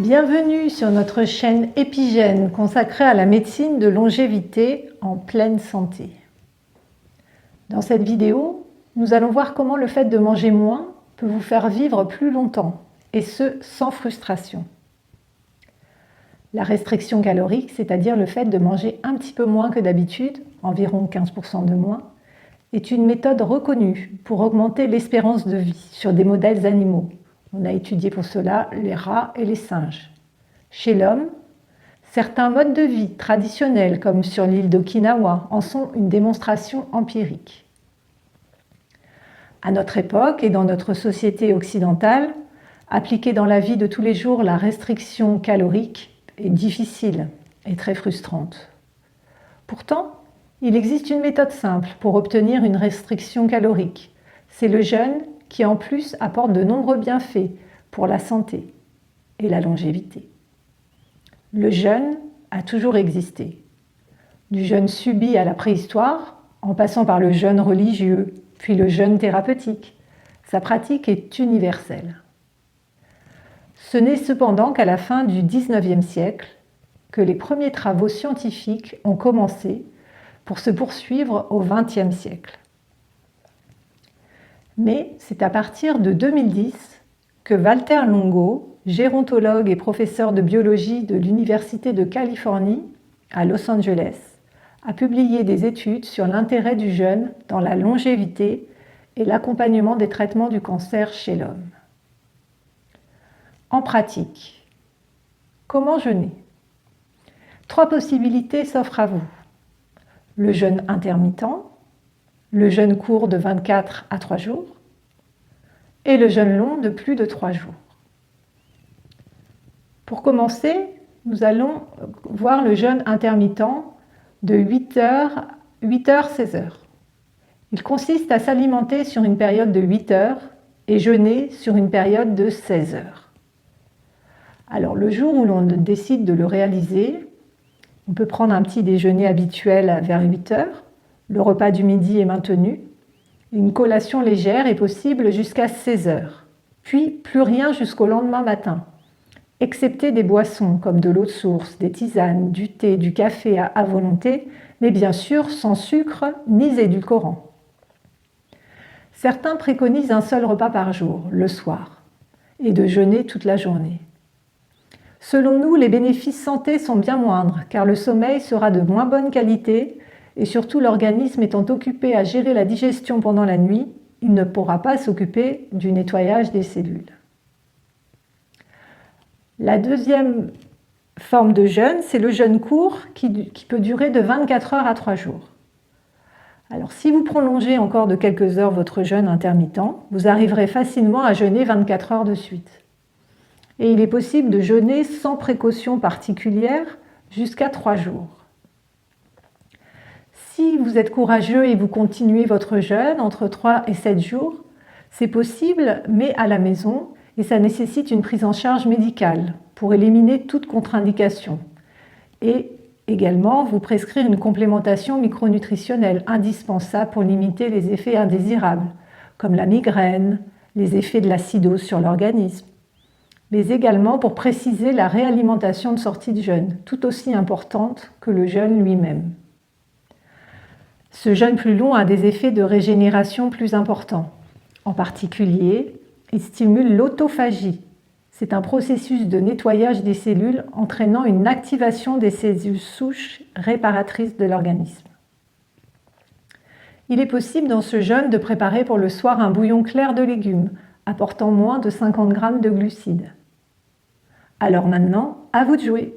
Bienvenue sur notre chaîne Épigène consacrée à la médecine de longévité en pleine santé. Dans cette vidéo, nous allons voir comment le fait de manger moins peut vous faire vivre plus longtemps, et ce sans frustration. La restriction calorique, c'est-à-dire le fait de manger un petit peu moins que d'habitude, environ 15% de moins, est une méthode reconnue pour augmenter l'espérance de vie sur des modèles animaux. On a étudié pour cela les rats et les singes. Chez l'homme, certains modes de vie traditionnels, comme sur l'île d'Okinawa, en sont une démonstration empirique. À notre époque et dans notre société occidentale, appliquer dans la vie de tous les jours la restriction calorique est difficile et très frustrante. Pourtant, il existe une méthode simple pour obtenir une restriction calorique. C'est le jeûne qui en plus apporte de nombreux bienfaits pour la santé et la longévité. Le jeûne a toujours existé. Du jeûne subi à la préhistoire, en passant par le jeûne religieux, puis le jeûne thérapeutique, sa pratique est universelle. Ce n'est cependant qu'à la fin du XIXe siècle que les premiers travaux scientifiques ont commencé pour se poursuivre au XXe siècle. Mais c'est à partir de 2010 que Walter Longo, gérontologue et professeur de biologie de l'Université de Californie à Los Angeles, a publié des études sur l'intérêt du jeûne dans la longévité et l'accompagnement des traitements du cancer chez l'homme. En pratique, comment jeûner? 3 possibilités s'offrent à vous. Le jeûne intermittent, le jeûne court de 24 à 3 jours et le jeûne long de plus de 3 jours. Pour commencer, nous allons voir le jeûne intermittent de 8h, 16h. Il consiste à s'alimenter sur une période de 8 heures et jeûner sur une période de 16 heures. Alors le jour où l'on décide de le réaliser, on peut prendre un petit déjeuner habituel vers 8 heures, le repas du midi est maintenu, une collation légère est possible jusqu'à 16 heures, puis plus rien jusqu'au lendemain matin, excepté des boissons comme de l'eau de source, des tisanes, du thé, du café à volonté, mais bien sûr sans sucre ni édulcorant. Certains préconisent un seul repas par jour, le soir, et de jeûner toute la journée. Selon nous, les bénéfices santé sont bien moindres, car le sommeil sera de moins bonne qualité et surtout l'organisme étant occupé à gérer la digestion pendant la nuit, il ne pourra pas s'occuper du nettoyage des cellules. La deuxième forme de jeûne, c'est le jeûne court qui peut durer de 24 heures à 3 jours. Alors si vous prolongez encore de quelques heures votre jeûne intermittent, vous arriverez facilement à jeûner 24 heures de suite. Et il est possible de jeûner sans précaution particulière jusqu'à 3 jours. Si vous êtes courageux et vous continuez votre jeûne entre 3 et 7 jours, c'est possible, mais à la maison, et ça nécessite une prise en charge médicale pour éliminer toute contre-indication. Et également, vous prescrire une complémentation micronutritionnelle indispensable pour limiter les effets indésirables, comme la migraine, les effets de l'acidose sur l'organisme, mais également pour préciser la réalimentation de sortie de jeûne, tout aussi importante que le jeûne lui-même. Ce jeûne plus long a des effets de régénération plus importants. En particulier, il stimule l'autophagie. C'est un processus de nettoyage des cellules entraînant une activation des cellules souches réparatrices de l'organisme. Il est possible dans ce jeûne de préparer pour le soir un bouillon clair de légumes, apportant moins de 50 g de glucides. Alors maintenant, à vous de jouer!